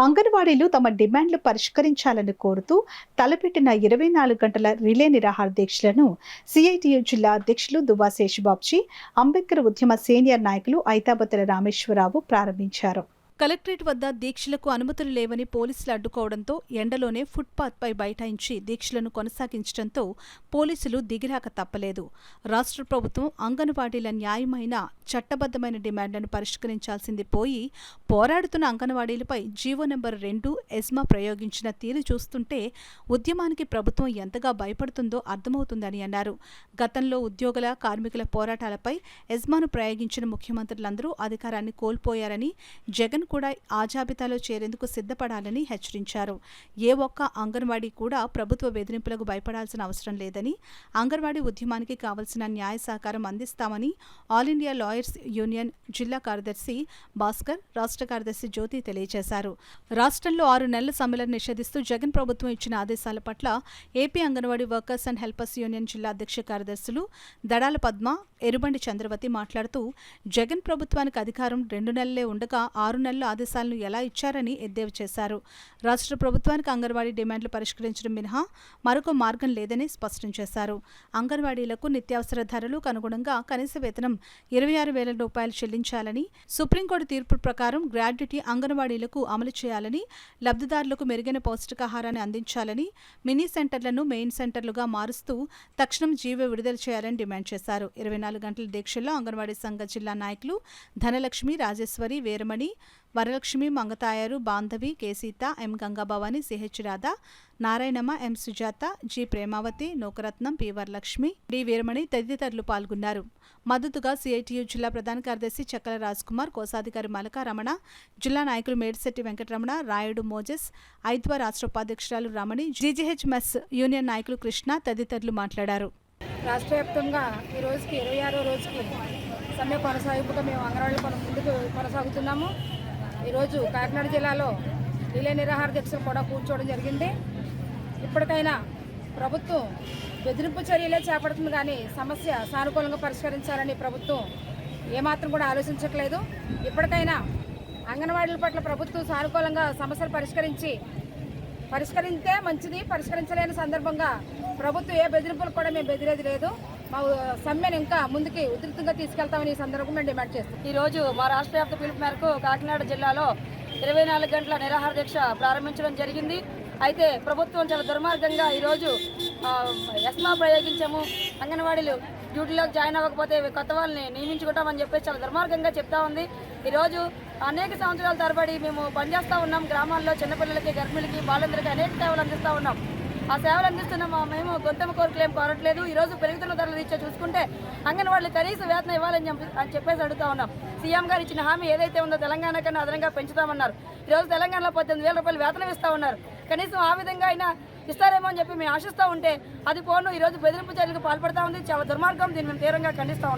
అంగన్వాడీలు తమ డిమాండ్లు పరిష్కరించాలని కోరుతూ తలపెట్టిన 24 గంటల రిలే నిరాహార దీక్షలను సిఐటియు జిల్లా అధ్యక్షులు దువ్వా శేషబాబ్జీ, అంబేద్కర్ ఉద్యమ సీనియర్ నాయకులు ఐతాబత్తుల రామేశ్వరరావు ప్రారంభించారు. కలెక్టరేట్ వద్ద దీక్షలకు అనుమతులు లేవని పోలీసులు అడ్డుకోవడంతో ఎండలోనే ఫుట్పాత్పై బైఠాయించి దీక్షలను కొనసాగించడంతో పోలీసులు దిగిరాక తప్పలేదు. రాష్ట్ర ప్రభుత్వం అంగన్వాడీల న్యాయమైన చట్టబద్దమైన డిమాండ్లను పరిష్కరించాల్సింది పోయి పోరాడుతున్న అంగన్వాడీలపై జీవో నెంబర్ 2 ఎస్మా ప్రయోగించిన తీరు చూస్తుంటే ఉద్యమానికి ప్రభుత్వం ఎంతగా భయపడుతుందో అర్థమవుతుందని అన్నారు. గతంలో ఉద్యోగుల, కార్మికుల పోరాటాలపై ఎస్మాను ప్రయోగించిన ముఖ్యమంత్రులందరూ అధికారాన్ని కోల్పోయారని, జగన్ కూడా ఆ జాబితాలో చేరేందుకు సిద్ధపడాలని హెచ్చరించారు. ఏ ఒక్క అంగన్వాడీ కూడా ప్రభుత్వ బెదిరింపులకు భయపడాల్సిన అవసరం లేదని, అంగన్వాడీ ఉద్యమానికి కావలసిన న్యాయ సహకారం అందిస్తామని ఆల్ ఇండియా లాయర్స్ యూనియన్ జిల్లా కార్యదర్శి భాస్కర్, రాష్ట్ర కార్యదర్శి జ్యోతి తెలియజేశారు. రాష్ట్రంలో 6 నెలల సమ్మెలను నిషేధిస్తూ జగన్ ప్రభుత్వం ఇచ్చిన ఆదేశాల పట్ల AP anganwadi workers and helpers union జిల్లా అధ్యక్ష కార్యదర్శులు దడాల పద్మ, ఎరుబండి చంద్రవతి మాట్లాడుతూ జగన్ ప్రభుత్వానికి అధికారం 2 నెలలే ఉండగా 6 నెలల ఆదేశాలను ఎలా ఇచ్చారని ఎద్దేవా చేశారు. రాష్ట్ర ప్రభుత్వానికి అంగన్వాడీ డిమాండ్లు పరిష్కరించడం మినహా మరొక మార్గం లేదని స్పష్టం చేశారు. అంగన్వాడీలకు నిత్యావసర ధరలకు అనుగుణంగా కనీస వేతనం 26,000 రూపాయలు చెల్లించాలని, సుప్రీంకోర్టు తీర్పు ప్రకారం గ్రాడ్యుటీ అంగన్వాడీలకు అమలు చేయాలని, లబ్ధిదారులకు మెరుగైన పౌష్టికాహారాన్ని అందించాలని, మినీ సెంటర్లను మెయిన్ సెంటర్లుగా మారుస్తూ తక్షణం జీవో విడుదల చేయాలని డిమాండ్ చేశారు. 24 గంటల దీక్షల్లో అంగన్వాడీ సంఘ జిల్లా నాయకులు Dhanalakshmi, Rajeshwari, Veeramani, Varalakshmi, Mangatayaru, Bandhavi, K Sita, M Gangabhavani, Ch Radha, Narayanamma, M Sujatha, G Premavathi, Nookaratnam, P Varalakshmi, D Veeramani తదితరులు పాల్గొన్నారు. మద్దతుగా సిఐటియు జిల్లా ప్రధాన కార్యదర్శి చక్కల రాజ్కుమార్, కోశాధికారి మలక రమణ, జిల్లా నాయకులు మేడిశెట్టి వెంకటరమణ, రాయుడు మోజెస్, ఐద్వా రాష్ట్ర ఉపాధ్యక్షురాలు రమణి, జీజీహెచ్ మెస్ యూనియన్ నాయకులు కృష్ణ తదితరులు మాట్లాడారు. రాష్ట్ర వ్యాప్తంగా ఈ రోజుకి 26వ రోజుకి సమ్మె కొనసాగింపుగా మేము అంగన్వాడీ ముందుకు కొనసాగుతున్నాము. ఈరోజు కాకినాడ జిల్లాలో రిలే నిరాహార దీక్షలు కూడా కూర్చోవడం జరిగింది. ఇప్పటికైనా ప్రభుత్వం బెదిరింపు చర్యలే చేపడుతుంది కానీ సమస్య సానుకూలంగా పరిష్కరించాలని ప్రభుత్వం ఏమాత్రం కూడా ఆలోచించట్లేదు. ఇప్పటికైనా అంగన్వాడీల పట్ల ప్రభుత్వం సానుకూలంగా సమస్యలు పరిష్కరిస్తే మంచిది. పరిష్కరించలేని సందర్భంగా ప్రభుత్వం ఏ బెదిరింపులు కూడా మేము బెదిరేది లేదు. మా సమ్మెను ఇంకా ముందుకి ఉధృతంగా తీసుకెళ్తామని ఈ సందర్భంగా మేము డిమాండ్ చేస్తాం. ఈరోజు మా రాష్ట్ర వ్యాప్త పిలుపు మేరకు కాకినాడ జిల్లాలో 24 గంటల నిరాహార దీక్ష ప్రారంభించడం జరిగింది. అయితే ప్రభుత్వం చాలా దుర్మార్గంగా ఈరోజు ఎస్మా ప్రయోగించాము, అంగన్వాడీలు డ్యూటీలోకి జాయిన్ అవ్వకపోతే కొత్త వాళ్ళని నియమించుకుంటామని చెప్పేసి చాలా దుర్మార్గంగా చెప్తా ఉంది. ఈరోజు అనేక సంవత్సరాల తరబడి మేము పనిచేస్తూ ఉన్నాం. గ్రామాల్లో చిన్నపిల్లలకి, గర్భిణులకి, బాలందరికీ అనేక సేవలు అందిస్తూ ఉన్నాం. ఆ సేవలు అందిస్తున్న మేము గొంతెమ్మ కోరికలు ఏం కోరట్లేదు. ఈరోజు పెరుగుతున్న ధరలు రీత్యా చూసుకుంటే అంగన్వాడీలు కనీస వేతనం ఇవ్వాలని చెప్పేసి అడుగుతా ఉన్నాం. సీఎం గారు ఇచ్చిన హామీ ఏదైతే ఉందో తెలంగాణ కన్నా అదనంగా పెంచుతామన్నారు. ఈరోజు తెలంగాణలో 18,000 రూపాయలు వేతనం ఇస్తూ ఉన్నారు. కనీసం ఆ విధంగా అయినా ఇస్తారేమో అని చెప్పి మేము ఆశిస్తూ ఉంటే అది పోను ఈరోజు బెదిరింపు చర్యలకు పాల్పడతా ఉంది. చాలా దుర్మార్గం. దీన్ని మేము తీవ్రంగా ఖండిస్తూ ఉన్నాం.